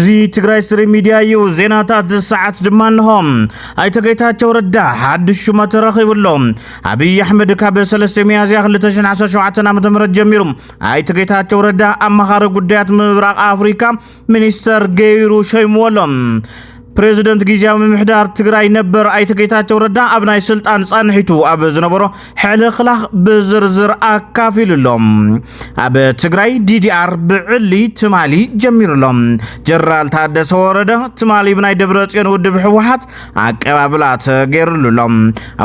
زي تግራይ ስሪ ሚዲያ እዩ ዜናታት ሰዓት ድማንሆም ኣይተገይታቸው ረዳ ሓድሽ ሹመት ረኺብሎም አብይ አህመድ ካብ 3 ሚያዝያ 2017 ዓ.ም ጀሚሩ ኣይተገይታቸው ረዳ አማኻሪ ጉዳያት ምብራቅ አፍሪካ ሚኒስተር ገይሩ ሸይሞሎም ፕሬዝዳንት ጊዜያዊ ምምሕዳር ትግራይ ነበር ኣይተገይታቸው ረዳ ኣብ ናይ ስልጣን ጻንሒቱ ኣብ ዝነበሮ ሕልኽላኽ ብዝርዝር ኣካፊሉሎም ኣብ ትግራይ ዲዲአር ብዕሊ ትማሊ ጀሚሩሎም ጀነራል ታደሰ ወረደ ትማሊ ብናይ ደብረጽዮን ውድብ ሕወሓት ኣቀባብላ ተገይሩሎም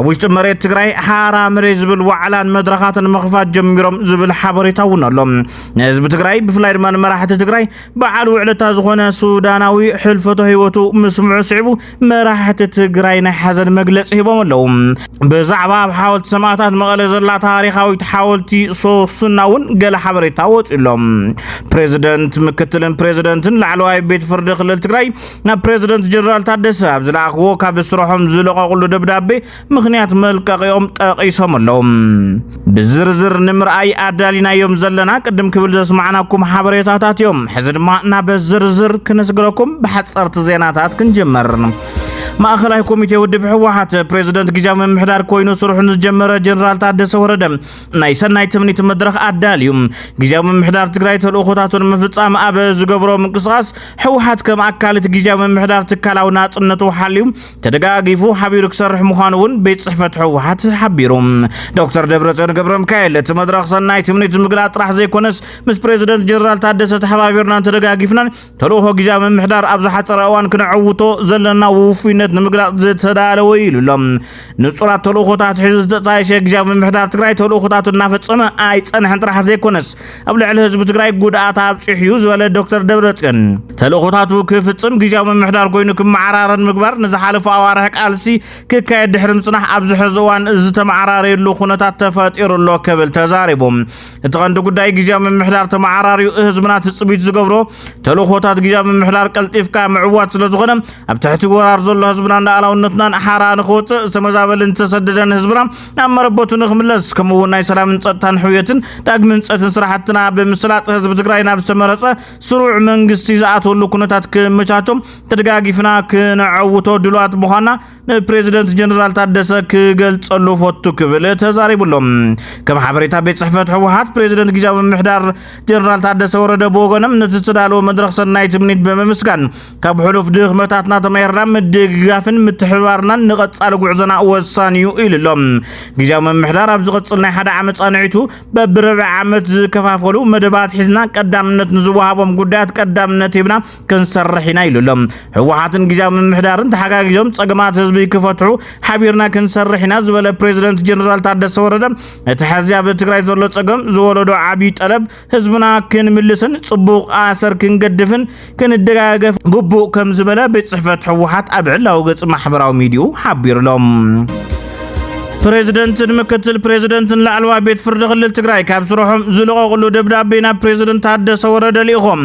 ኣብ ውሽጢ መሬት ትግራይ ሓራ መሬት ዝብል ዋዕላን መድረኻትን መኽፋት ጀሚሮም ዝብል ሓበሬታ እውን ኣሎም ንህዝቢ ትግራይ ብፍላይ ድማ መራሕቲ ትግራይ በዓል ውዕለታ ዝኾነ ሱዳናዊ ሕልፈቶ ህይወቱ سمعوا سعبو مراحة تግራይ ናይ ሓዘን መግለጽ ሂቦም ኣለዉ ብዛዕባ ሓወልቲ ሰማዕታት መቐለ ዘላ ታሪኻዊት ሓወልቲ ሶስናውን ገለ ሓበሬታ ወፂሎም ፕሬዝዳንት ምክትልን ፕሬዝዳንትን ላዕለዋይ ቤት ፍርዲ ክልል ትግራይ ናብ ፕሬዝዳንት ጀነራል ታደሰ ኣብ ዝለኣኽዎ ካብ ስርሖም ዝለቐቕሉ ደብዳቤ ምኽንያት መልቀቂኦም ጠቒሶም ኣለዉ ብዝርዝር ንምርኣይ ኣዳሊናዮም ዘለና ቅድም ክብል ዘስማዕናኩም ሓበሬታታት እዮም ሕዚ ድማ ናብ ዝርዝር ክነስግረኩም ብሓፀርቲ ዜናታት جمرنا ማእኸላይ ኮሚቴ ውድብ ሕወሓት ፕሬዝዳንት ጊዜያዊ ምምሕዳር ኮይኑ ስሩሑን ዝጀመረ ጀነራል ታደሰ ወረደ ናይ ሰናይ ትምኒት መድረኽ ኣዳልዩ ጊዜያዊ ምምሕዳር ትግራይ ተልእኾታቱን ምፍጻም ኣብ ዝገብሮ ምንቅስቓስ ሕወሓት ከም ኣካልት ጊዜያዊ ምምሕዳር ትካላዊ ናጽነቱ ሓልዩ ተደጋጊፉ ሓቢሩ ክሰርሕ ምዃኑ እውን ቤት ጽሕፈት ሕወሓት ሓቢሩ ዶክተር ደብረጽዮን ገብረሚካኤል እቲ መድረኽ ሰናይ ትምኒት ምግላጽ ጥራሕ ዘይኮነስ ምስ ፕሬዝዳንት ጀነራል ታደሰ ተሓባቢርናን ተደጋጊፍናን ተልእኾ ጊዜያዊ ምምሕዳር ኣብ ዝሓፀረ እዋን ክንዕውቶ ዘለና ውፉይነት ንምግላጽ ዝተዳለወ ኢሉሎም ንጹራት ተልእኾታት ሒዙ ዝተጻየሸ ጊዜያዊ ምምሕዳር ትግራይ ተልእኾታቱ እናፈጸመ ኣይጸንሐን ጥራሕ ዘይኮነስ ኣብ ልዕሊ ህዝቢ ትግራይ ጉድኣት ኣብጽሕዩ ዝበለ ዶክተር ደብረጽዮን ተልእኾታቱ ክፍጽም ጊዜያዊ ምምሕዳር ኮይኑ ክመዓራረን ምግባር ንዝሓለፈ ኣዋርሕ ቃልሲ ክካየድ ድሕሪ ምጽናሕ ኣብ ዝሕዚ እዋን ዝተመዓራረየሉ ኩነታት ተፈጢሩሎ ክብል ተዛሪቦም እቲ ቀንዲ ጉዳይ ጊዜያዊ ምምሕዳር ተመዓራርዩ ህዝብና ትጽቢት ዝገብሮ ተልእኾታት ጊዜያዊ ምምሕዳር ቀልጢፍካ ምዕዋት ስለዝኾነ ኣብ ትሕቲ ወራር ዘሎ ህዝብና እንዳኣላውነትና ሓራ ንኽወፅ ዝተመዛበልን ተሰደደን ህዝብና ናብ መረበቱ ንኽምለስ ከምኡውን ናይ ሰላምን ጸጥታን ሕውየትን ዳግም ህንጸትን ስራሕትና ብምስላጥ ህዝቢ ትግራይ ናብ ዝተመረጸ ስሩዕ መንግስቲ ዝኣተወሉ ኩነታት ክመቻቸም ተደጋጊፍና ክነዕውቶ ድልዋት ምዃንና ንፕሬዝዳንት ጀነራል ታደሰ ክገልጸሉ ፈቱ ክብል ተዛሪቡሎም ከም ሓበሬታ ቤት ጽሕፈት ሕወሓት ፕሬዝዳንት ጊዜያዊ ምምሕዳር ጀነራል ታደሰ ወረደ ብወገኖም ነቲ ዝተዳለወ መድረኽ ሰናይ ትምኒት ብምምስጋን ካብ ሕሉፍ ድኽመታትና ተመሂርና ድጋፍን ምትሕባርናን ንቐጻሊ ጉዕዞና ወሳንዩ ኢሉሎም ጊዜያዊ ምምሕዳር ኣብ ዝቐጽል ናይ ሓደ ዓመት ጻንዒቱ በብረብዕ ዓመት ዝከፋፈሉ መደባት ሒዝና ቀዳምነት ንዝወሃቦም ጉዳያት ቀዳምነት ሂብና ክንሰርሕ ኢና ኢሉሎም ሕወሓትን ጊዜያዊ ምምሕዳርን ተሓጋጊዞም ጸገማት ህዝቢ ክፈትሑ ሓቢርና ክንሰርሕ ኢና ዝበለ ፕሬዝዳንት ጀነራል ታደሰ ወረደ እቲ ሕዚ ኣብ ትግራይ ዘሎ ጸገም ዝወለዶ ዓብዪ ጠለብ ህዝብና ክንምልስን ጽቡቕ ኣሰር ክንገድፍን ክንደጋገፍ ግቡእ ከም ዝበለ ቤት ጽሕፈት ሕወሓት ኣብ ዕላው ገጽ ማሕበራዊ ሚድያ ሓቢሩሎም ፕሬዝዳንትን ምክትል ፕሬዝዳንትን ላዕለዋይ ቤት ፍርዲ ክልል ትግራይ ካብ ስርሖም ዝለቐቕሉ ደብዳቤ ናብ ፕሬዝዳንት ታደሰ ወረደ ልኢኾም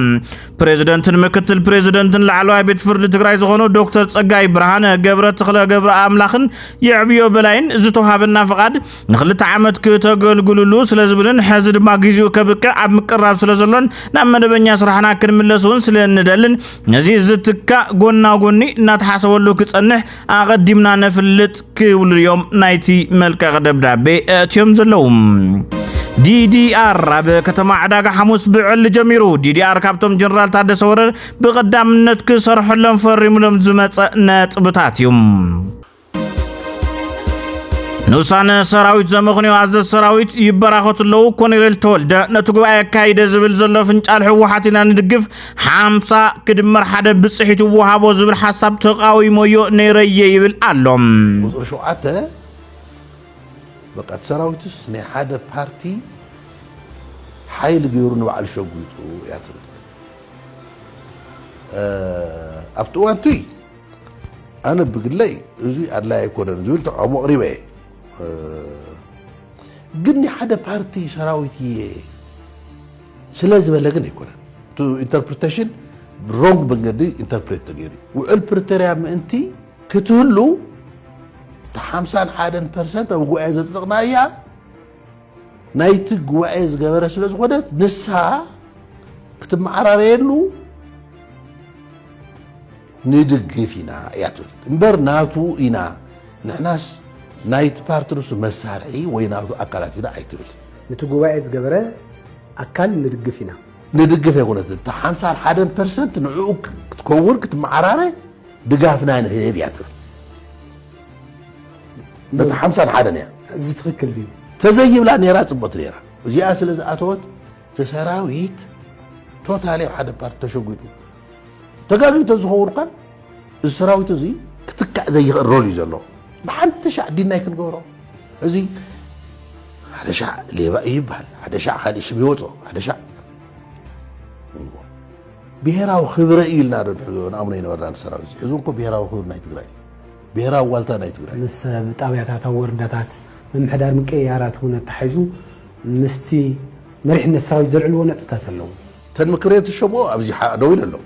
ፕሬዝዳንትን ምክትል ፕሬዝዳንትን ላዕለዋይ ቤት ፍርዲ ትግራይ ዝኾኑ ዶክተር ጸጋይ ብርሃነ ገብረ ተኽለ ገብረ ኣምላኽን የዕብዮ በላይን ዝተውሃበና ፍቓድ ንኽልተ ዓመት ከተገልግሉሉ ስለዝብልን ሕዚ ድማ ግዚኡ ከብቅዕ ኣብ ምቅራብ ስለዘሎን ናብ መደበኛ ስራሕና ክንምለሱን ስለንደልን ነዚ ዝትካእ ጎና ጎኒ እናተሓሰበሉ ክጸንሕ ኣቐዲምና ነፍልጥ ክብሉ እዮም ናይቲ መልቀቕ ደብዳቤ እትዮም ዘለዎም ዲዲአር ኣብ ከተማ ዕዳጋ ሐሙስ ብዕሊ ጀሚሩ ዲዲአር ካብቶም ጀነራል ታደሰ ወረደ ብቐዳምነት ክሰርሐሎም ፈሪሙሎም ዝመጸእ ነጥብታት እዮም ንውሳነ ሰራዊት ዘመኽንዮ ኣዘዝ ሰራዊት ይበራኸትለው ኮሎኔል ተወልደ ነቲ ጉባኤ ኣካይደ ዝብል ዘሎ ፍንጫል ሕወሓት ኢና ንድግፍ 50 ክድመር ሓደ ብጽሒቱ ወሃቦ ዝብል ሓሳብ ተቃዊሞዮ ነይረየ ይብል ኣሎም بقى سراويتس ني حدا بارتي حيل غيرو نبعل شغويتو ياتو ابتوانتي انا بقلي ازي ادلا يكون زولت ابو قريبه قني حدا بارتي سراويتي سلاز بلغن يكون تو انتربريتيشن رونج بنقدي انتربريت تغيري والبريتيريا ما انتي كتهلو 51% أو جوائز تقنايا نايت جوائز جبرة سلسلة نسها كتب معرارينو ندقفنا ياتل امبر ناتو إنا نحناس نايت بارتروس مسارعي ويناتو أكلاتنا أيتول نتقوى قبره أكل ندقفنا ندقف يقول انت 51% نعوك تكون كنت معرارة دقافنا نهيب ياتل بس 51 يعني زي تفكر لي تزيب لا نيرات صبط ليرا وزي أسل إذا أتوت تسراويت توتالي حدا بارت تشوقيتو تقالوا تزخور قال السراويت زي كتكع زي الرول يزلو ما حد شع دينا يكن قورو زي هذا شع ليه بقى يبهل هذا شع خالي شبيوتو هذا شع بهراو خبرة إلنا رنحونا أمرين وران السراويت يزونكو بهراو خبرة نايت قراي بهراو والتا نايت قراي مس بطابعات تور ندات من حدار مكيارات هنا تحيزو مستي مريح من السراويت زلعلو نقطات اللو تنمكريت الشبو أبزي دويل اللو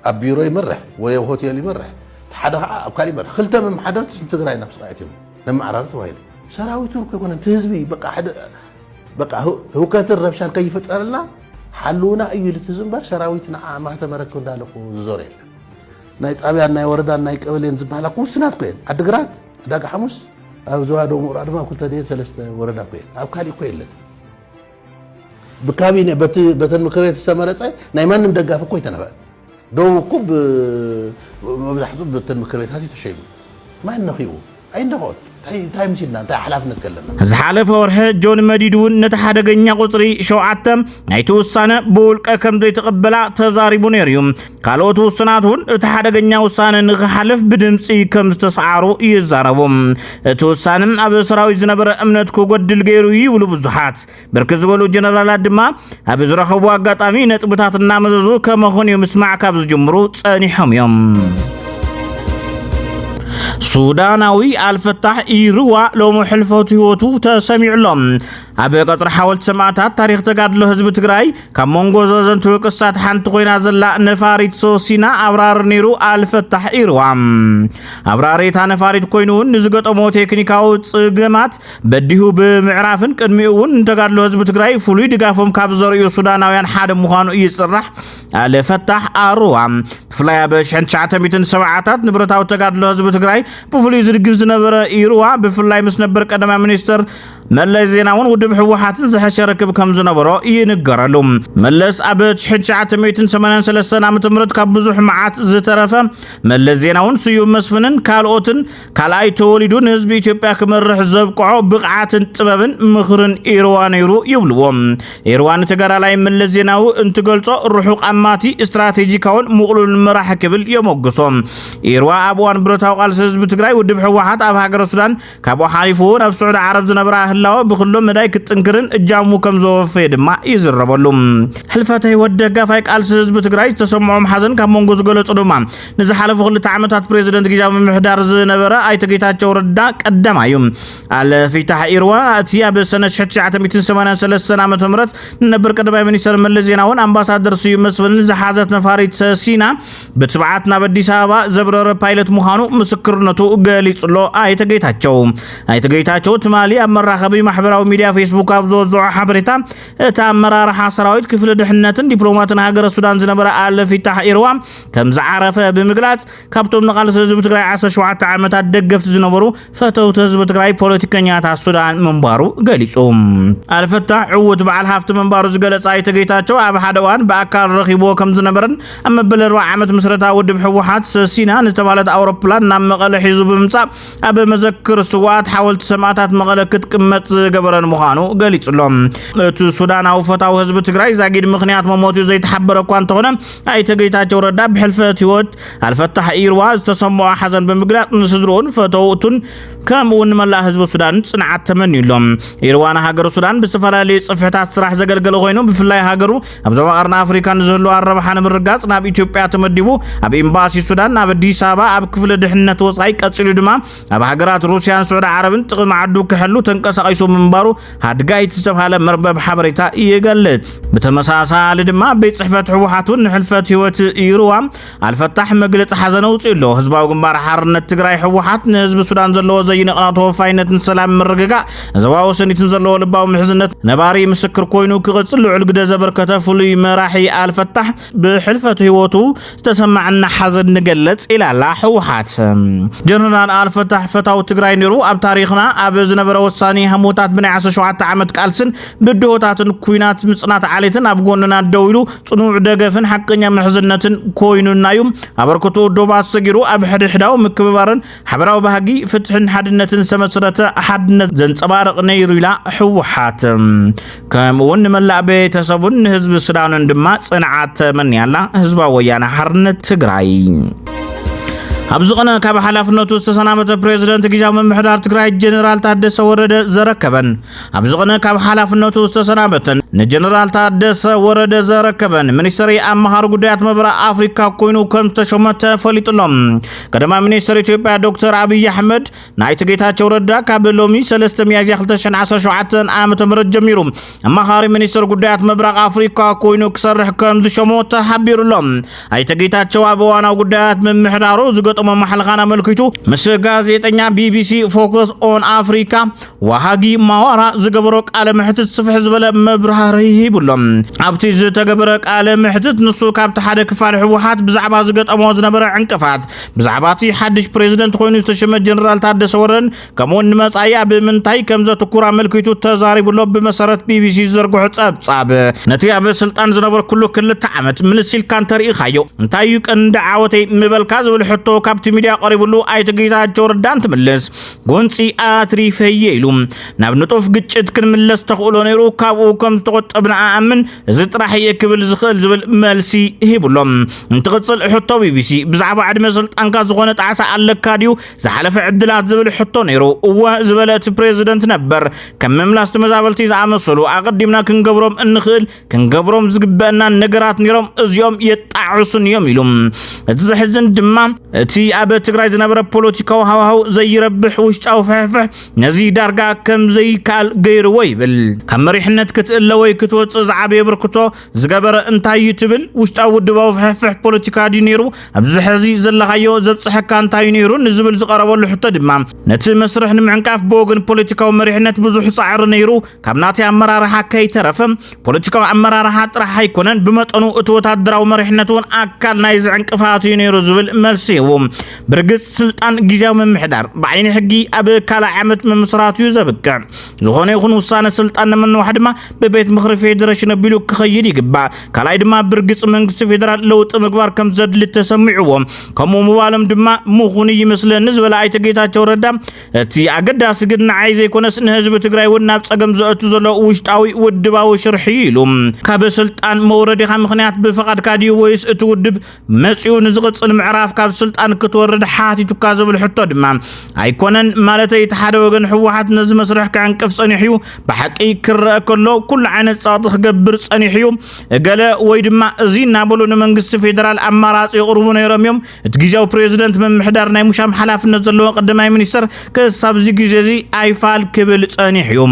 أبيرو يمرح وهوتيل يمرح حدا أبكالي يمرح خلتا من حدرت تقراي نفس قاعتهم لما عررت وايد سراويتو كيكون تهزبي بقى هو كاتر ربشان كيف تسألنا حلونا أي لتزمبر سراويتنا ما تمركون دالكو زوريل نايت أبي أنا وردا نايك أولين زبالكو سنات كوين أدقرات داق حمص أو زوادو مراد ما قلت دين سلسة وردا كوين أو كالي كوين لن بكابينة بتن مكريت السمرة نايمان مدقافة كويتنا بقى دو كوب مبزحتو بتن مكريت هذه تشيبو ما إنه خيو أين نقول تاي مشينا تاي حلاف نتكلم زحالف ورح جون مديدون نتحدقنيا قطري شوعتم نايتو السنة بولك كم دو يتقبلا تزاريبو نيريوم قالوتو السناتون تحدقنيا وسانة نغحالف بدمسي كم تسعارو يزاربوم تو السنة أبو سراوي زنبر أمنتكو قد الغيرو يولو بزحات بركز ولو جنرالات دما أبو زرخبوا قطامي نتبتات النامززو كمخون يوم اسمع كابز جمرو تانيحم يوم سوداناوي الفتح إيروا لو محلفوت هوتو تسمع لهم أبي قطر حاولت سمعتها تاريخ تقادلو حزب تقراي كمونغو زوزن توقسات حانت قوينا زلا نفاريت سوسينا أبرار نيرو الفتح إيروا أبراريتا نفاريت قوينون نزقط أمو تكنيكاو تسقمات بديهو بمعرافن كدميون تقادلو حزب تقراي فلوي دقافهم كابزوريو سوداناويان حاد مخانو يسرح الفتح إيروا فلايا بشحن شعتميتن سمعتات نبرتاو تقادلو حزب تقراي بفلوي زرقب زنبر إيروا بفلاي مسنبر قدما منيستر ملس زيناون ودب حوحاتن زحشركب كم زنبرو ينقرلو ملس أبد شحن شعتميتن 83 عام تمرد كبزوح معات زترفة ملس زيناون سيوم مسفنن كالوتن كالاي توليدون هزب إثيوبيا كمرح زبقعو بقعاتن تبابن مخرن إيروا نيرو يبلوهم إيروان تقرا لاي ملس زيناو انتقلتو الرحوق أماتي استراتيجيكاون مغلول مراح كبل يموقصهم إيروا أبوان بروتاو قال حزب تقراي ودب حوحات أب هاجر السودان كابو حالفون أب سعود عرب زنبرا هلاو بخلو مداي كتنكرن اجامو كم زوفي دما يزربلو حلفته ودغا فايق قال حزب تقراي تسمعهم حزن كمونغو زغلصو دما نز حلف خلت عامات بريزيدنت غيزاو محدار زنبرا ايتغيتاچو ردا قدمايوم على فتح إيروا اتيا بسنه 1983 عام تمرت نبر قدما منستر ملس زيناون امباسادر سيوم مسفن زحازت نفاريت سينا بتبعاتنا بديس አበባ ዘብረረ ፓይለት መሃኑ ምስክርነቱ ገሊጽሎ አይተገይታቸው ትማሊ አመራኸቢ ማህበራዊ ሚዲያ ፌስቡክ አብዞዞ ሐበሬታ ተአመራር ሐሰራዊት ክፍለ ድህነትን ዲፕሎማትን ሀገረ ሱዳን ዝነበረ አልፊታህ ኢርዋ ከም ዝዓረፈ ብምግላጽ ካብቶም ነቃል ህዝብ ትግራይ 17 ዓመታት ደገፍት ዝነበሩ ፈተውት ህዝብ ትግራይ ፖለቲከኛታት ሱዳን መንባሩ ገሊጾም አልፈታህ ዕውት በዓል ሀፍት መንባሩ ዝገለጻ አይተገይታቸው አብ ሓደዋን በአካል ረኺቦ ከም ዝነበረን አመበለ 4 ዓመት ምስረታ ወድብ ሕወሓት سينا نستبالت أوروبلان نام مقالة حزب بمصاب أبا مذكر سوات حاولت سماعتات مقالة كتقمت قبران مخانو قالت لهم السودان أو فتاو حزب تقراي زاقيد مخنيات مموتي زي تحبر أكوان تغنم أي تقيتات وردا بحلفة هوت الفتح إيرواز تسمع حزن بمقلات نسدرون فتوتن كم ونملا حزب السودان صنعت تمني لهم إيروانا هاجر السودان بسفالة صفحات سراح زقلقل غينو بفلاي هاجرو أبزوا أرنا أفريكا نزلو الربحان مرقات ناب إثيوبيا تمدبو أب إمباسي السودان ناب أديس أبا أب كفل دحنة وصاي كتسلو دما أب هاجرات روسيا سعود عربن تقم عدو كحلو تنقص قيسو منبارو هادقاي تستفحال مربب حبريتا يقلت بتمساسا لدما بيت صحفة حوحاتون نحلفة هوت إيروا الفتح مقلت حزنو تيلو حزباو قنبار حارنة تقراي حوحات نهزب السودان زلو زي ይነቕናቶ ፋይነትን ሰላም ምርግጋ ዘዋው ሰኒትን ዘለዎ ልባው ምሕዝነት ነባሪ ምስክር ኮይኑ ክቕጽል ልዑል ግደ ዘበርከተ ፍሉይ መራሒ አልፈታሕ ብሕልፈቱ ህይወቱ ዝተሰማዕና ሓዘን ንገለጽ ኢላላ ሕወሓት ጀነራል አልፈታሕ ፈታው ትግራይ ነይሩ ኣብ ታሪኽና ኣብ ዝነበረ ወሳኒ ህሞታት ብናይ 17 ዓመት ቃልስን ብድሆታትን ኩናት ምጽናት ዓሌትን ኣብ ጎንና ደው ኢሉ ጽኑዕ ደገፍን ሓቀኛ ምሕዝነትን ኮይኑናዩ ኣበርክቶ ዶባት ሰጊሩ ኣብ ሕድሕዳው ምክብባርን ሓበራዊ ባህጊ ፍትሕን ሓድነትን ዝተመስረተ ሓድነት ዘንጸባርቕ ነይሩ ኢላ ሕወሓት ከምኡውን ንመላእ ቤተሰቡን ህዝቢ ሱዳንን ድማ ጽንዓት ተመንያላ ህዝባዊ ወያነ ሓርነት ትግራይ ኣብዝቕነ ካብ ሓላፍነቱ ዝተሰናበተ ፕሬዝደንት ጊዜያዊ ምምሕዳር ትግራይ ጀነራል ታደሰ ወረደ ዘረከበን ኣብዝቕነ ካብ ሓላፍነቱ ዝተሰናበተን ንጀነራል ታደሰ ወረደ ዘረከበን ሚኒስትሪ ኣመሃር ጉዳያት ምብራቕ ኣፍሪካ ኮይኑ ከም ተሾመ ተፈሊጡሎም ቀዳማይ ሚኒስትር ኢትዮጵያ ዶክተር አብይ አሕመድ ናይቲ ጌታቸው ረዳ ካብ ሎሚ 3 ሚያዝያ 2017 ዓመተ ምህረት ጀሚሩ ኣመሃሪ ሚኒስትር ጉዳያት ምብራቕ ኣፍሪካ ኮይኑ ክሰርሕ ከም ዝሾሞ ተሓቢሩሎም ናይቲ ጌታቸው ኣብ እዋናዊ ጉዳያት ምምሕዳሩ ዝገጠሞ ማሕልኻና መልክቱ ምስ ጋዜጠኛ ቢቢሲ ፎከስ ኦን አፍሪካ ወሃጊ ማዋራ ዝገበሮ ቃለ ምሕትት ስፍሕ ዝበለ መብራህርሂ ይብሎም ኣብቲ ዝተገበረ ቃለ ምሕትት ንሱ ካብቲ ሓደ ክፋል ሕወሓት ብዛዕባ ዝገጠሞ ዝነበረ ዕንቅፋት ብዛዕባ እቲ ሓድሽ ፕሬዝደንት ኮይኑ ዝተሸመ ጀነራል ታደሰ ወረደን ከምኡውን ንመጻኢ ኣብ ምንታይ ከም ዘትኩራ መልክቱ ተዛሪቡሎ ብመሰረት ቢቢሲ ዘርግሖ ጸብጻብ ነቲ ኣብ ስልጣን ዝነበረ ኩሉ 2 ዓመት ምልሲልካ እንተሪኢኻዮ እንታይ ቀንዲ ዓወተይ ምበልካ ዝብል ሕቶ ካብቲ ሚድያ ቀሪቡሉ ኣይተ ጌታቸው ረዳን ትምልስ ጎንፂ አትሪፈየ ኢሉ ናብ ንጡፍ ግጭት ክንምለስ ተኽእሎ ነይሩ ካብኡ ከም ተቆጠብና ኣምን እዚ ጥራሕ የክብል ዝኽእል ዝብል መልሲ ሂብሎም እንትቕጽል ሕቶ ቢቢሲ ብዛዕባ ዕድመ ስልጣንካ ዝኾነ ጣዕሳ ኣለካ ድዩ ዝሓለፈ ዕድላት ዝብል ሕቶ ነይሩ እወ ዝበለ እቲ ፕሬዝደንት ነበር ከም ምምላስ ተመዛበልቲ ዝኣመሰሉ ኣቐዲምና ክንገብሮም እንኽእል ክንገብሮም ዝግበአና ነገራት ነይሮም እዚኦም የጣዕሱን እዮም ኢሉ እቲ ዝሕዝን ድማ እቲ ኣብ ትግራይ ዝነበረ ፖለቲካዊ ሃዋሃው ዘይረብሕ ውሽጣዊ ፍሕፍሕ ነዚ ዳርጋ ከም ዘይካል ገይርዎ ይብል ካብ መሪሕነት ክትእለ ወይ ክትወፅእ ዝዓበየ ብርክቶ ዝገበረ እንታይ ትብል ውሽጣዊ ውድባዊ ፍሕፍሕ ፖለቲካ ድዩ ነይሩ ኣብዚ ሕዚ ዘለኻዮ ዘብፅሐካ እንታይ ነይሩ ንዝብል ዝቐረበሉ ሕቶ ድማ ነቲ መስርሕ ንምዕንቃፍ ብወገን ፖለቲካዊ መሪሕነት ብዙሕ ፃዕሪ ነይሩ ካብ ናቲ ኣመራርሓ ከይተረፈ ፖለቲካዊ ኣመራርሓ ጥራሕ ኣይኮነን ብመጠኑ እቲ ወታደራዊ መሪሕነት እውን ኣካል ናይ ዝዕንቅፋት እዩ ነይሩ ዝብል መልሲ برجس سلطان جيزاو من محدار بعين حقي أبي كلا عمد من مصراتيو زبكة زخانة يكون وصان سلطان من واحد ما ببيت مخرف فيدراشن بيلو كخيري جبا كلا يدما برجس من فيدرال لو تمقبار كم زد للتسمعهم كم موالم دما مخوني مثل النسبة لعيت جيتا توردا تي أجد أسجدنا عايز يكون نهزب تجري والنابس أجمع زأتو زلا وشتاوي ودبا وشرحيلهم كاب سلطان مورد خام خنيات بفقد كاديو ويس اتودب مسيو نزغت المعراف كاب سلطان كتورد حاتي تكازب الحطة دما أيكونن مالتي تحد وجن حوحات نزم مسرح كان كف صنيحيو بحقي كر كله كل عين صادق جبر صنيحيو قال ويدما زين نابلو نمنجس فيدرال أمارات يقربون يرميهم تجيزاو بريزيدنت من محدارنا مشام حلاف نزلوا قدماي منستر كسابزي جيزي أيفال كبل صنيحيو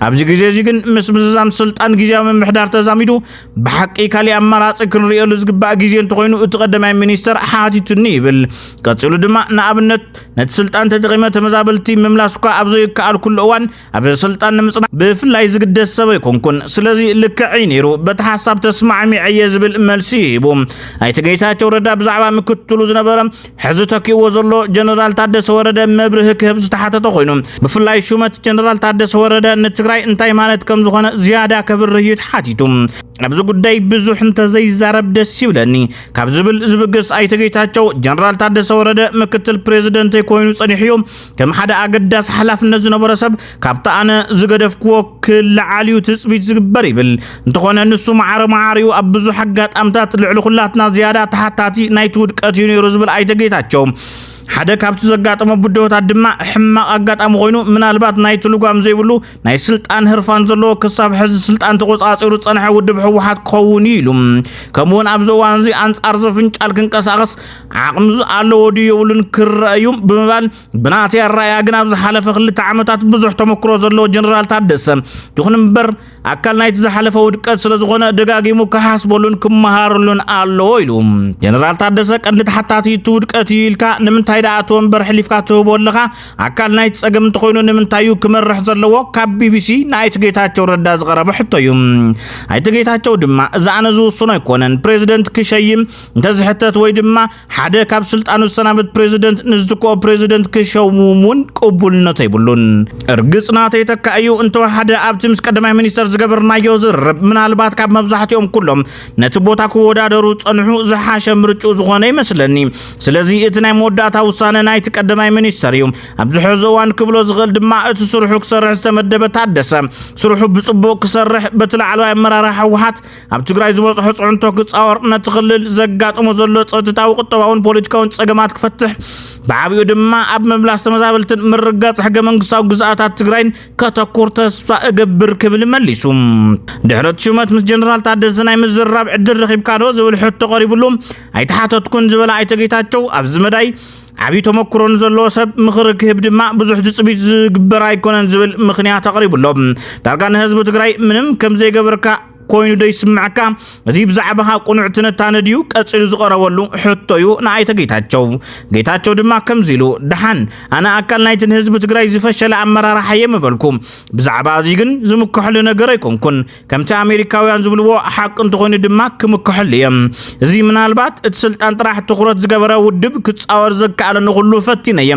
أبزي جيزي جن مسمزام سلطان جيزاو من محدار تزاميدو بحقي كالي أمارات كن ريال زجبا جيزين تقولين وتقدماي منستر حاتي تنيبل كتسلو دما نابنت نتسلطان تدغيمة تمزابلتي مملاسكا أبزو يكال كل أوان أبزو سلطان نمصنا بفلاي زقد السبي كونكون سلازي لكعينيرو بتحساب تسمع معيز بالملسيبو أي تقيتها توردا بزعبا مكتلو زنبرم حزتك وزلو جنرال تادس وردا مبرهك هبز تحت تقوينو بفلاي شومت جنرال تادس وردا نتقراي انتاي مالت كم زغانا زيادة كبرهيت حاتيتم أبزو قداي بزوح انت زي زارب دسيولاني كابزبل زبقس أي تقيتها جنرال تادس وردا مكتل بريزيدنت يكونو صنيحيوم كم حدا أقداس حلاف النزنا برسب كابتا أنا زقدف كو كل عاليو تسبيت زقبري بل انتخوانا نسو معاريو أبزو حقات أمتات العلو خلاتنا زيادة تحتاتي نايتود كاتيوني رزبل أي تقيتها حدا كابتو زقات أما بدوت عدما حما أقات أما غينو من البات نايتو لقام زي بلو ناي سلطان هرفان زلو كساب حز سلطان تقوص آسيرو تصنحي ودبحو واحد قوونيلو كمون أبزو وانزي أنس أرزفنش ألكن كساقس عقمزو ألو ودي يولن كرأيوم بمبال بناتي الرأي أقنا أبزو حالة فخلي تعامتات بزوح تمكرو زلو جنرال تادس تخون مبر ኣካል ናይቲ ዝሓለፈ ውድቀት ስለዝኾነ ደጋጊሙ ከሓስበሉን ክመሃሩሉን ኣለዎ ኢሉ ጀነራል ታደሰ ቀንዲ ተሓታቲ ውድቀት ይልካ ንምንታይ ዳ ኣቶ ወንበር ሕሊፍካ ትህቦ ኣለኻ ኣካል ናይቲ ፀገም እንተኮይኑ ንምንታይ እዩ ክመርሕ ዘለዎ ካብ ቢቢሲ ናይቲ ጌታቸው ረዳ ዝቀረበ ሕቶ እዩ ናይቲ ጌታቸው ድማ እዛ ኣነ ዝውስኖ ኣይኮነን ፕሬዚደንት ክሸይም እንተዝሕተት ወይ ድማ ሓደ ካብ ስልጣኑ ዝሰናበት ፕሬዚደንት ንዝትክኦ ፕሬዚደንት ክሸውሙን ቅቡልነት ኣይብሉን እርግጽ ናተይ ተካ እዩ እንተወሓደ ኣብቲ ምስ ቀዳማይ ሚኒስተር ዝገበርናዮ ዝርብ ምናልባት ካብ መብዛሕትኦም ኩሎም ነቲ ቦታ ክወዳደሩ ጸንሑ ዝሓሸ ምርጫ ዝኾነ ይመስለኒ ስለዚ እቲ ናይ መወዳእታ ውሳነ ናይቲ ቀዳማይ ሚኒስተር እዩ ኣብዚ ሕዚ እዋን ክብሎ ዝኽእል ድማ እቲ ስርሑ ክሰርሕ ዝተመደበ ታደሰ ስርሑ ብጽቡቕ ክሰርሕ በቲ ላዕለዋይ ኣመራርሓ ህወሓት ኣብ ትግራይ ዝበፅሖ ጽዕንቶ ክጻወር ነቲ ክልል ዘጋጥሞ ዘሎ ጸጥታዊ ቁጠባውን ፖለቲካውን ጸገማት ክፈትሕ ብዓብዩ ድማ ኣብ ምምላስ ተመዛበልትን ምርጋጽ ሕገ መንግስታዊ ግዛኣታት ትግራይን ከተኩር ተስፋ እገብር ክብል መሊሱ ድሕረት ሹመት ምስ ጀነራል ታደሰ ናይ ምዝራብ ዕድል ረኺብካ ዶ ዝብል ሕቶ ቀሪብሉ ኣይተሓተትኩን ዝበላ ኣይተጌታቸው ኣብዚ መዳይ ዓብይ ተመክሮን ዘለዎ ሰብ ምኽሪ ክህብ ድማ ብዙሕ ድጽቢት ዝግበር ኣይኮነን ዝብል ምኽንያት ኣቕሪብሎም ዳርጋ ንህዝቢ ትግራይ ምንም ከም ዘይገበርካ ኮይኑ ደይ ስምዓካ እዚ ብዛዕባኻ ቁኑዕ ትንታነ ድዩ ቀፂሉ ዝቀረበሉ ሕቶዩ ንኣይተ ጌታቸው ድማ ከምዚሉ ድሓን ኣነ ኣካል ናይቲ ህዝቢ ትግራይ ዝፈሸለ ኣመራርሓ የምበልኩም ብዛዕባ እዚ ግን ዝምክሕሉ ነገር ኣይኮንኩን ከምቲ ኣሜሪካውያን ዝብልዎ ሓቂ እንተኮይኑ ድማ ክምክሕሉ እዮም እዚ ምናልባት እቲ ስልጣን ጥራሕ ትኩረት ዝገበረ ውድብ ክጻወር ዘከኣለ ንኹሉ ፈቲነየ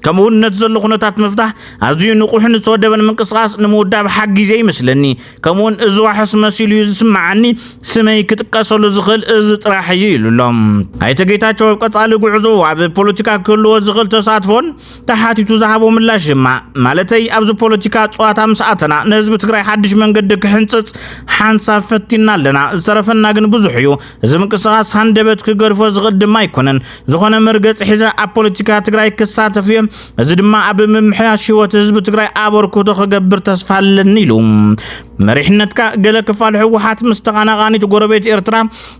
ከምኡውን ነቲ ዘሎ ኩነታት ምፍታሕ ኣዝዩ ንቑሕን ዝተወደበን ምንቅስቓስ ንምውዳብ ሓጊዜ ይመስለኒ ከምኡውን እዚ ዋሕስ መሲሉ ዝስማዓኒ ስመይ ክትቀሰሉ ዝኽእል እዚ ጥራሕ እዩ ኢሉሎም ኣይተ ጌታቸው ቀጻሊ ጉዕዞ ኣብ ፖለቲካ ክህልዎ ዝኽእል ተሳትፎን ተሓቲቱ ዝሃቦ ምላሽ ድማ ማለተይ ኣብዚ ፖለቲካ ጸዋታ ምስኣተና ንህዝቢ ትግራይ ሓድሽ መንገዲ ክሕንጽጽ ሓንሳብ ፈቲና ኣለና ዝተረፈና ግን ብዙሕ እዩ እዚ ምንቅስቓስ ሃንደበት ክገድፎ ዝኽእል ድማ ኣይኮነን ዝኾነ መርገጽ ሒዘ ኣብ ፖለቲካ ትግራይ ክሳተፍ እየ እዚ ድማ ኣብ ምምሕያሽ ህይወት ህዝቢ ትግራይ ኣበርክቶ ክገብር ተስፋ ኣለኒ ኢሉ መሪሕነትካ ገለ ክፋል ህወሓት ምስ ተቐናቃኒት ጎረቤት ኤርትራ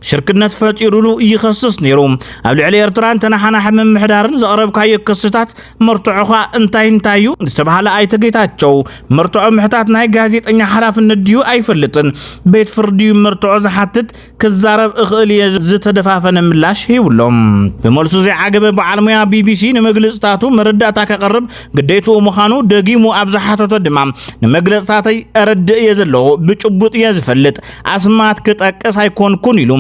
ሽርክነት ፈጢሩሉ ይኸስስ ነይሩ ኣብ ልዕሊ ኤርትራን ተናሓናሕ ምምሕዳርን ዘቕረብካዮ ክስታት መርትዖኻ እንታይ እዩ ዝተባሃለ ኣይተ ጌታቸው መርትዖ ምሕታት ናይ ጋዜጠኛ ሓላፍነት ድዩ ኣይፈልጥን ቤት ፍርዲ መርትዖ ዝሓትት ክዛረብ እኽእል እየ ዝተደፋፈነ ምላሽ ሂብሎም ብመልሱ ዘይዓገበ በዓል ሞያ ቢቢሲ ንመግለጽታቱ መረዳእታ ከቕርብ ግዴትኡ ምዃኑ ደጊሙ ኣብ ዝሓተቶ ድማ ንመግለጽታተይ ኣረድእ እየ ዘለዎ ብጭቡጥ እየ ዝፈልጥ ኣስማት ክጠቅስ ኣይኮንኩን ኢሉ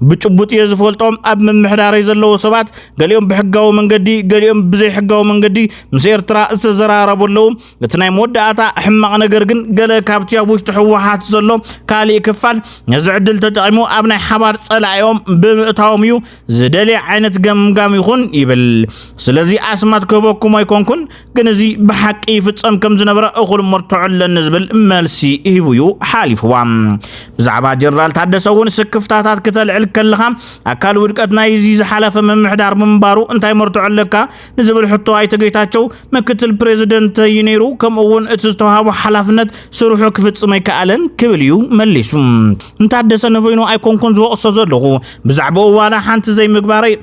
ብጭቡጥ እየ ዝፈልጦም ኣብ ምምሕዳረይ ዘለዎ ሰባት ገሊኦም ብሕጋዊ መንገዲ ገሊኦም ብዘይሕጋዊ መንገዲ ምስ ኤርትራ ዝተዘራረበለው እቲ ናይ መወዳእታ ሕማቕ ነገር ግን ገለ ካብቲ ኣብ ውሽጢ ህወሓት ዘሎ ካሊእ ክፋል ነዚ ዕድል ተጠቂሙ ኣብ ናይ ሓባር ጸላእዮም ብምእታዎም እዩ ዝደልየ ዓይነት ገምጋም ይኹን ይብል ስለዚ ኣስማት ክህበኩም ኣይኮንኩን ግን እዚ ብሓቂ ይፍጸም ከም ዝነበረ እኹል መርትዖ ኣለኒ ዝብል መልሲ ይህቡ እዩ ሓሊፍዋ ብዛዕባ ጀነራል ታደሰ እውን ስክፍታታት ከተልዕል ከለኻ ኣካል ውድቀት ናይ እዚ ዝሓለፈ ምምሕዳር ምንባሩ እንታይ መርትዖ ኣለካ ንዝብል ሕቶ ኣይተ ጌታቸው ምክትል ፕሬዚደንት እዩ ነይሩ ከምኡውን እቲ ዝተዋሃቦ ሓላፍነት ስርሑ ክፍጽም ኣይከኣለን ክብል እዩ መሊሱ እንታደሰ ንበይኑ ኣይኮንኩን ዝወቕሶ ዘለኹ ብዛዕባ ዋላ ሓንቲ ዘይምግባረይ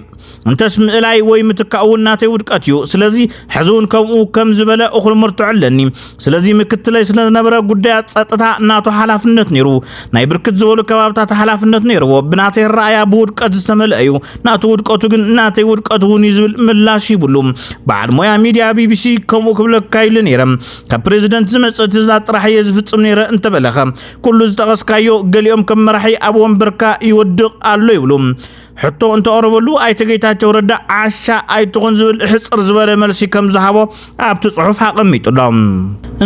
እንተስ ምእላይ ወይ ምትካውን ናተይ ውድቀት እዩ ስለዚ ሕዙን ከም ዝበለ እኹል መርትዖ ኣለኒ ስለዚ ምክትለይ ስለዝነበረ ጉዳያት ጸጥታ ናቱ ሓላፍነት ነይሩ ናይ ብርክት ዝበሉ ከባብታት ሓላፍነት ነይርዎ ብናተይ ረኣያ ብውድቀት ዝተመልአ እዩ ናቱ ውድቀቱ ግን ናተይ ውድቀት እውን ዝብል ምላሽ ይብሉ በዓል ሞያ ሚድያ ቢቢሲ ከምኡ ክብለካ ኢሉ ነይረ ካብ ፕሬዚደንት ዝመጽእ ትእዛዝ ጥራሕ እየ ዝፍጽም ነይረ እንተበለኸ ኩሉ ዝጠቐስካዮ ገሊኦም ከም መራሒ ኣብ ወንበርካ ይወድቕ ኣሎ ይብሉ ሕቶ እንተቀረበሉ ኣይተ ጌታቸው ረዳ ዓሻ ኣይትኹን ዝብል ሕጽር ዝበለ መልሲ ከም ዝሃቦ ኣብቲ ጽሑፍ ኣቐሚጡሎም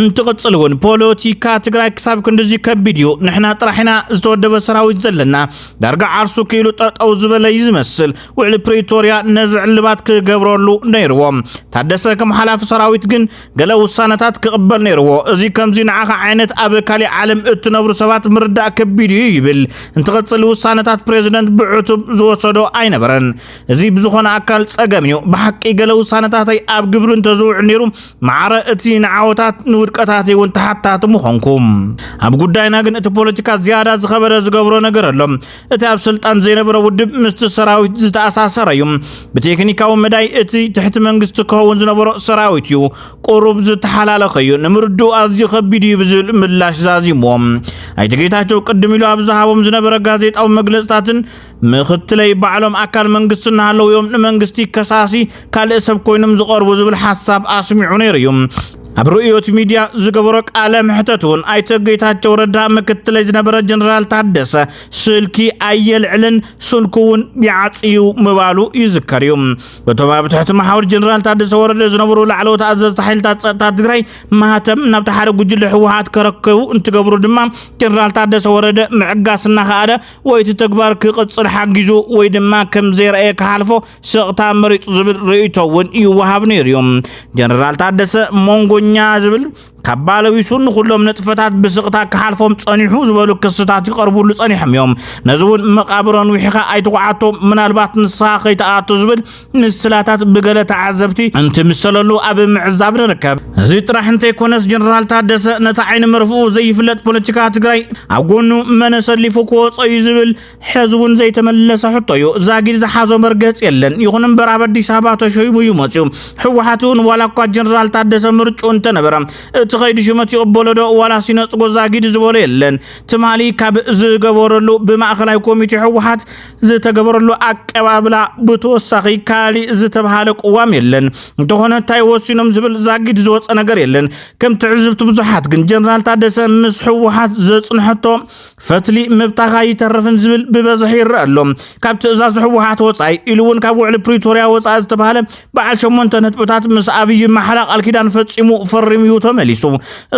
እንትቕጽልውን ፖለቲካ ትግራይ ክሳብ ክንድዚ ከቢድ እዩ ንሕና ጥራሕና ዝተወደበ ሰራዊት ዘለና ዳርጋ ዓርሱ ክኢሉ ጠጠው ዝበለ ዝመስል ውዕሊ ፕሪቶሪያ ነዚ ዕልባት ክገብረሉ ነይርዎ ታደሰ ከም ሓላፊ ሰራዊት ግን ገለ ውሳነታት ክቕበል ነይርዎ እዚ ከምዚ ንዓኻ ዓይነት ኣብ ካሊእ ዓለም እትነብሩ ሰባት ምርዳእ ከቢድ እዩ ይብል እንትቕጽል ውሳነታት ፕሬዚደንት ብዕቱብ ዝወሰዶ ኣይነበረን እዚ ብዝኾነ ኣካል ጸገምዩ ብሓቂ ገለ ውሳነታተይ ኣብ ግብርን ተዝውዕ ነይሩ ማዕረ እቲ ንዓወታት ንውድቀታት እውን ተሓታት ምኾንኩም ኣብ ጉዳይና ግን እቲ ፖለቲካ ዝያዳ ዝኸበረ ዝገብሮ ነገር ኣሎ እቲ ኣብ ስልጣን ዘይነበረ ውድብ ምስቲ ሰራዊት ዝተኣሳሰረ እዩ ብቴክኒካዊ መዳይ እቲ ትሕቲ መንግስቲ ክኸውን ዝነበሮ ሰራዊት እዩ ቁሩብ ዝተሓላለኸ እዩ ንምርዱ ኣዝዩ ከቢድ እዩ ብዝብል ምላሽ ዛዚሞም ኣይተ ጌታቸው ቅድም ኢሉ ኣብ ዝሃቦም ዝነበረ ጋዜጣዊ መግለጽታትን ምኽትለይ ባዕሎም ኣካል መንግስቲ እናሃለውዮም ንመንግስቲ ከሳሲ ካልእ ሰብ ኮይኖም ዝቐርቡ ዝብል ሓሳብ ኣስሚዑ ነይሩ እዩ ኣብ ርኡዮት ሚድያ ዝገበሮ ቃለ ምሕተቱን ኣይተ ጌታቸው ረዳ ምክትለይ ዝነበረ ጀነራል ታደሰ ስልኪ ኣየልዕልን ስልኩውን ይዓጽዩ ምባሉ ይዝከር እዩ በቶም ኣብ ትሕቲ ማሕበር ጀነራል ታደሰ ወረደ ዝነበሩ ላዕለዎት ኣዘዝቲ ሓይልታት ጸጥታ ትግራይ ማህተም ናብቲ ሓደ ጉጅለ ህወሓት ከረከቡ እንትገብሩ ድማ ጀነራል ታደሰ ወረደ ምዕጋስና ከኣደ ወይ እቲ ተግባር ክቕጽል ሓጊዙ ወይ ድማ ከም ዘይረአየ ክሓልፎ ስቕታ መሪጹ ዝብል ርእይቶ እውን ይወሃብ ነይሩ እዩ ጀነራል ታደሰ ሞንጎኛ ዝብል ካባለዊሱን ኩሎም ነጥፈታት ብስቕታ ክሓልፎም ጸኒሑ ዝበሉ ክስታት ይቀርቡሉ ጸኒሖም እዮም ነዝውን መቃብሮን ውሒኻ ኣይተቋዓቶ ምናልባት ንስኻ ከይተኣቶ ዝብል ምስላታት በገለ ተዓዘብቲ እንትምሰለሉ ኣብ ምዕዛብ ንርከብ እዚ ጥራሕ እንተይኮነስ ጀነራል ታደሰ ነታ ዓይኒ መርፍኡ ዘይፍለጥ ፖለቲካ ትግራይ ኣብ ጎኑ መነሰሊፉ ክወፀዩ ዝብል ሕዝቡን ዘይተመለሰ ሕቶ እዩ ዛጊድ ዝሓዞ መርገጽ የለን ይኹን እምበር ኣብ አዲስ አበባ ተሸይሙ እዩ መፅኡ ሕወሓቱን ዋላ እኳ ጀነራል ታደሰ ምርጩ እንተነበረ تخيد شمت يقبلوا ولا سينات جوزا جد زبالين تمالي كاب زجبرلو بمأخلاء كوميتي حوحات زتجبرلو أكبابلا بتوسخي كالي زتبهالك واميلن تهنا تايوسينم زبل زاجد زوج أنا قريلن كم تعزبت بزحات جن جنرال تعدس مس حوحات زت نحطه فتلي مبتغاي ترفن زبل ببزحير اللهم كاب تزاز حوحات وصاي إلون كابو على بريتوريا وصاي زتبهالم بعد شو منتنت بتاعت مس أبي محلق الكيدان فتسمو فرميو تمليسو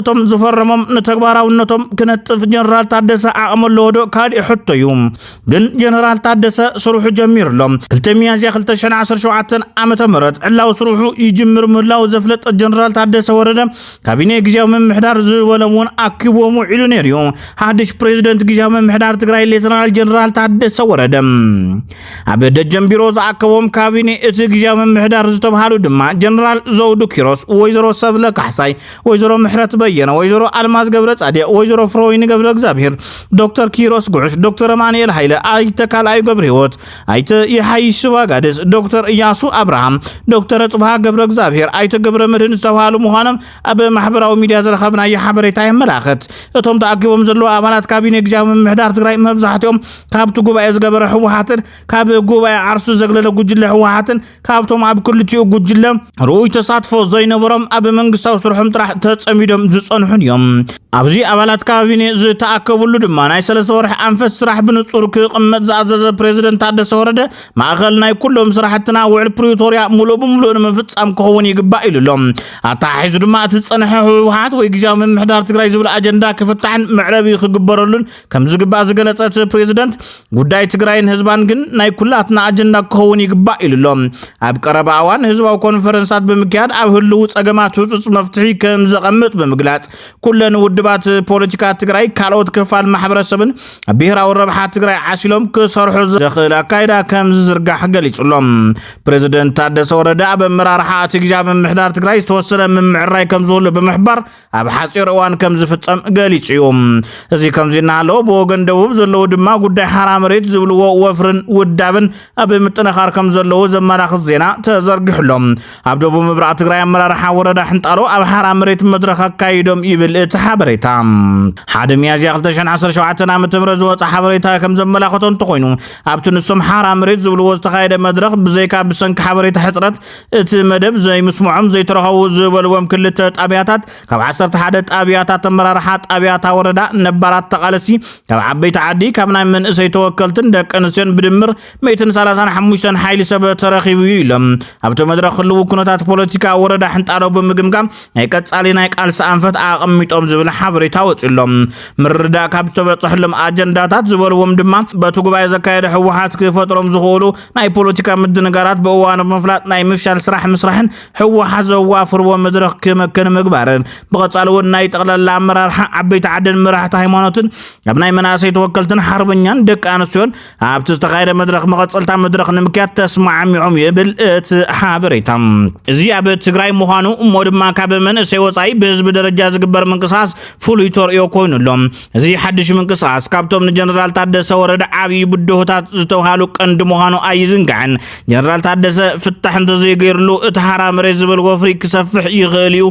توم زفرمم نتكبراو نتوم كنت جنرال تعدس عمل لودو كاد يحطو يوم جن جنرال تعدس صروح جمير لهم كلتميا زي خلت شن 10 شوعتن عمت مرت علاو صروحو يجمر ملاو زفلت جنرال تعدس ورده كابينه غجاو من محدار زولمون اكبو موعدو نيريو حدش بريزيدنت غجاو من محدار تግራይ ሌተናል ጀነራል ታደሰ ወረደ አበደ ጀምቢሮዝ አከቦም ካቢኔ እቲ غجاو من محدار ዝተባሃሉ ድማ ጀነራል ዘውዱ ኪሮስ ወይዘሮ ሰብለ ካሕሳይ ወይዘሮ ምሕረት በየነ ወይዘሮ አልማዝ ገብረ ጻዲቅ ወይዘሮ ፍሮይን ገብረ እግዚአብሔር ዶክተር ኪሮስ ጉዕሽ ዶክተር ማንኤል ኃይለ አይተ ካልአይ ገብረ ህይወት አይተ ይሐይሽ ባጋደስ ዶክተር ኢያሱ አብርሃም ዶክተር ጽባህ ገብረ እግዚአብሔር አይተ ገብረ መድህን ዝተባሃሉ መሆኖም አበ ማህበራዊ ሚዲያ ዘረኸብና የሐበሬታ ይመላኸት እቶም ተአኪቦም ዘሎ አባላት ካቢኔ ግጃው ምሕዳር ትግራይ መብዛሕትኦም ካብቱ ጉባኤ ዝገበረ ህወሓትን ካብ ጉባኤ ዓርሱ ዘግለለ ጉጅለ ህወሓትን ካብቶም ኣብ ክልቲኡ ጉጅለ ሩኡይ ተሳትፎ ዘይነበሮም ኣብ መንግስታዊ ስርሖም ጥራሕ ተጸሚዶም ዝጸንሑን እዮም ኣብዚ አባላት ካቢኔ ዝተአከቡሉ ድማ ናይ 3 ወርሕ አንፈት ስራሕ ብንጹር ክቅመጥ ዝኣዘዘ ፕሬዝደንት ታደሰ ወረደ ማእኸል ናይ ኩሎም ስራሕትና ውዕል ፕሪቶሪያ ሙሉ በሙሉ ንምፍጻም ክኸውን ይግባእ ኢሉሎም ኣታሒዙ ድማ እቲ ጸንሐ ህወሓት ወይ ግጃው ምሕዳር ትግራይ ዝብል አጀንዳ ክፍታሕን ምዕረቢ ክግበረሉን ከም ዝግባእ ዝገለጸት ፕሬዝደንት ጉዳይ ትግራይን ህዝባን ግን ናይ ኩላትና አጀንዳ ክኸውን ይግባእ ኢሉሎም ኣብ ቀረባ እዋን ህዝባዊ ኮንፈረንሳት ብምክያድ ኣብ ህልው ጸገማት ህጹጽ መፍትሒ ከም ዘቐምጥ ብምግላጽ ኩለን ውድባት ፖለቲካ ትግራይ ካልኦት ክፋል ማሕበረሰብን ብሄራዊ ረብሓ ትግራይ ዓሲሎም ክሰርሑ ዝኽእል ኣካይዳ ከም ዝዝርጋሕ ገሊጹሎም ፕሬዝደንት ታደሰ ወረደ ኣብ መራርሓ እቲ ግጃው ምሕዳር ትግራይ ዝተወሰነ ምምዕራይ ከም ዝህሉ ብምሕባር ኣብ ሓጺር እዋን ከም ዝፍጸም ገሊጹ እዩ እዚ ከም ዝናሃሎ ብወገን ደቡብ ዘለዎ ድማ ጉዳይ ሓራ መሬት ዝብልዎ ወፍርን ውዳብን ኣብ ምጥነኻር ከም ዘለዎ ዘመላኽት ዜና ተዘርጊሕሎም ኣብ ደቡብ ምብራቕ ትግራይ መራርሓ ወረዳ ሕንጣሎ ኣብ ሓራ መሬት መድረኽ አካይዶም ይብል እቲ ሓበሬታ ሓደ ሚያዝያ 2017 ዓመተ ምህረት ዝወፀ ሓበሬታ ከም ዘመላኽቶም ተኮይኑ ኣብቲ ንሶም ሓራ መሬት ዝብልዎ ዝተኻየደ መድረኽ ብዘይካ ብሰንኪ ሓበሬታ ሕፅረት እቲ መደብ ዘይምስምዖም ዘይተረኸቡ ዝበልዎም ክልተ ጣብያታት ካብ 11 ጣብያታት ኣመራርሓ ጣብያታ ወረዳ ነባራት ተቃለሲ ካብ ዓበይቲ ዓዲ ካብ ናይ መንእሰይ ተወከልትን ደቂ ኣንስትዮን ብድምር 135 ሓይሊ ሰብ ተረኺቡ ኢሎም ኣብቲ መድረኽ ህልው ኩነታት ፖለቲካ ወረዳ ሕንጣሎ ብምግምጋም ናይ ቀጻሊ ናይ ቃልሲ አንፈት አቀሚጦም ዝብል ሓበሬታ ወጽሎም ምርዳ ካብ ተበጽሕሎም አጀንዳታት ዝበልዎም ድማ በቱ ጉባኤ ዘካየደ ህወሓት ክፈጥሮም ዝኽእሉ ናይ ፖለቲካ ምድንጋራት በእዋኑ መፍላጥ ናይ ምፍሻል ስራሕ ምስራሕን ህወሓት ዘዋፍርዎ መድረኽ ክመከን ምግባርን ብቐጻሊ እውን ናይ ጠቕላላ አመራርሓ ዓበይቲ ዓድን መራሕቲ ሃይማኖትን ኣብ ናይ መናእሰይ ተወከልትን ሓርበኛን ደቂ ኣንስትዮን ኣብቲ ዝተኻየደ መድረኽ መቐጸልታ መድረኽ ንምክያድ ተስማዕሚዖም ይብል እቲ ሓበሬታ እዚ ኣብ ትግራይ ምዃኑ እሞ ድማ ካብ መንእሰይ ወጻኢ ብህዝቢ ደረጃ ዝግበር ምንቅስቓስ ፍሉይ ተርእዮ ኮይኑሎም እዚ ሓድሽ ምንቅስቓስ ካብቶም ንጀነራል ታደሰ ወረደ ዓብዪ ብድሆታት ዝተውሃሉ ቀንዲ ምዃኑ ኣይዝንጋዕን ጀነራል ታደሰ ፍታሕ እንተዘይገይሩሉ እቲ ሓራ መሬት ዝብል ወፍሪ ክሰፍሕ ይኽእል እዩ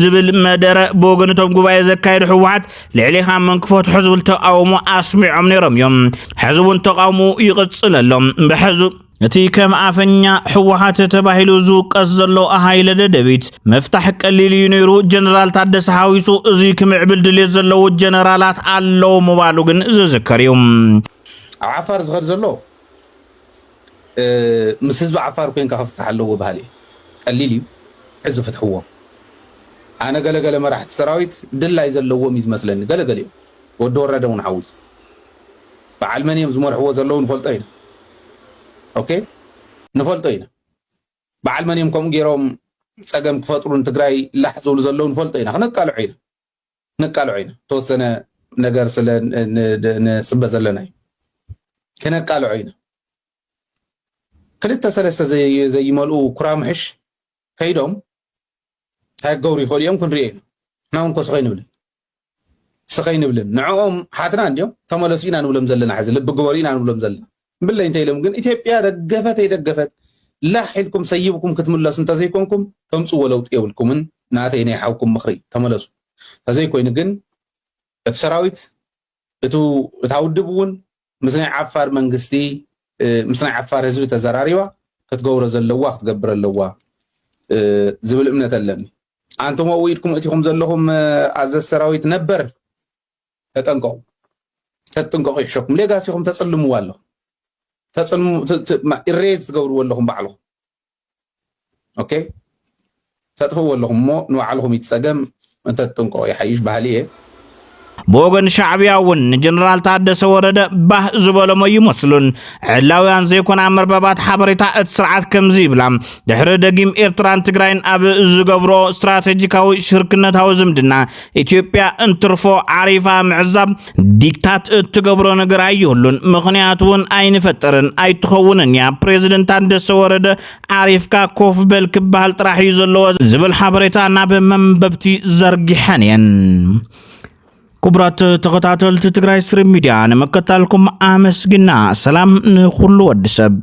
ዝብል መደረ ብወገነቶም ጉባኤ ዘካየዱ ህወሓት ልዕሊኻ መንክፈትሖ ዝብል ተቃውሞ ኣስሚዖም ነይሮም እዮም ሕዚ እውን ተቃውሞ ይቕጽለሎም ብሕዙ እቲ ከም ኣፈኛ ህወሓት ተባሂሉ ዝውቀስ ዘሎ ሃይለ ደደቢት መፍታሕ ቀሊል እዩ ነይሩ ጀነራል ታደሰ ሓዊሱ እዚ ክምዕብል ድሌት ዘለዎ ጀነራላት ኣለው ምባሉ ግን ዝዝከር እዩ ኣብ ዓፋር ዝኸድ ዘሎ ምስ ህዝቢ ዓፋር ኮይንካ ክፍታሕ ኣለዎ ባህሊ ቀሊል እዩ ሕዚ ፍትሕዎ ኣነ ገለገለ መራሕቲ ሰራዊት ድላይ ዘለዎም እዩ ዝመስለኒ ገለገለ እዩ ወዲ ወረደ እውን ሓዊስ በዓል መን እዮም ዝመርሕዎ ዘለዉ ንፈልጦ ኢና ኦኬ ንፈልጦ ኢና በዓል መን እዮም ከምኡ ገይሮም ፀገም ክፈጥሩን ትግራይ ላሕ ዝብሉ ዘለዉ ንፈልጦ ኢና ክነቃልዑ ኢና ተወሰነ ነገር ስለ ንፅበ ዘለና እዩ ክነቃልዑ ኢና ክልተ ሰለስተ ዘይመልኡ ኩራምሕሽ ከይዶም ታይገብሩ ይኽእሉ እዮም ክንሪኦ ኢና ንሕና እውን ስኸይ ንብልን ንዕኦም ሓትና እንዲዮም ተመለሱ ኢና ንብሎም ዘለና ሕዚ ልቢ ግበሩ ኢና ንብሎም ዘለና ብለይ እንታይ ኢሎም ግን ኢትዮጵያ ደገፈት ኣይደገፈት ላሕ ኢልኩም ሰይብኩም ክትምለሱ እንተዘይኮንኩም ተምፅዎ ለውጢ የብልኩምን ናተይ ናይ ሓውኩም ምኽሪ ተመለሱ ተዘይኮይኑ ግን እቲ ሰራዊት እታ ውድብ እውን ምስ ናይ ዓፋር መንግስቲ ምስ ናይ ዓፋር ህዝቢ ተዘራሪባ ክትገብሮ ዘለዋ ክትገብር ኣለዋ ዝብል እምነት ኣለኒ አንተም ወይ ኢድኩም እቲኩም ዘለኹም ኣዘዝ ሰራዊት ነበር ተጠንቀቁ ይሕሸኩም ሌጋሲኩም ተጸልምዋ ኣሎ ኢሬዝ ትገብርዎ ኣለኹም ባዕልኹም ኦኬ ተጥፍዎ ኣለኹም እሞ ንባዕልኹም ይትፀገም እንተትጥንቀቁ ይሓይሽ ባህሊ እየ بوغن شعبياون جنرال تادس ورد به زبالو يمسلون علاويان زيكون عمر بابات حبريتا اتسرعات كمزي بلام دحر دقيم إيرتران تقرين أب زقبرو استراتيجيكاوي شركنتاو زمدنا إثيوبيا انترفو عريفة معزب ديكتات تقبرو نقر أيهولون مخنياتون أين فترن أي تخونن يا بريزيدنت تادس ورد عريفكا كوف بالكبهال تراح يزلو زبل حبريتا ناب منببتي زرقحانيا كبرات تغطات التتغراي سري ميديا نمكتالكم آمس جنا سلام نخلو الدسب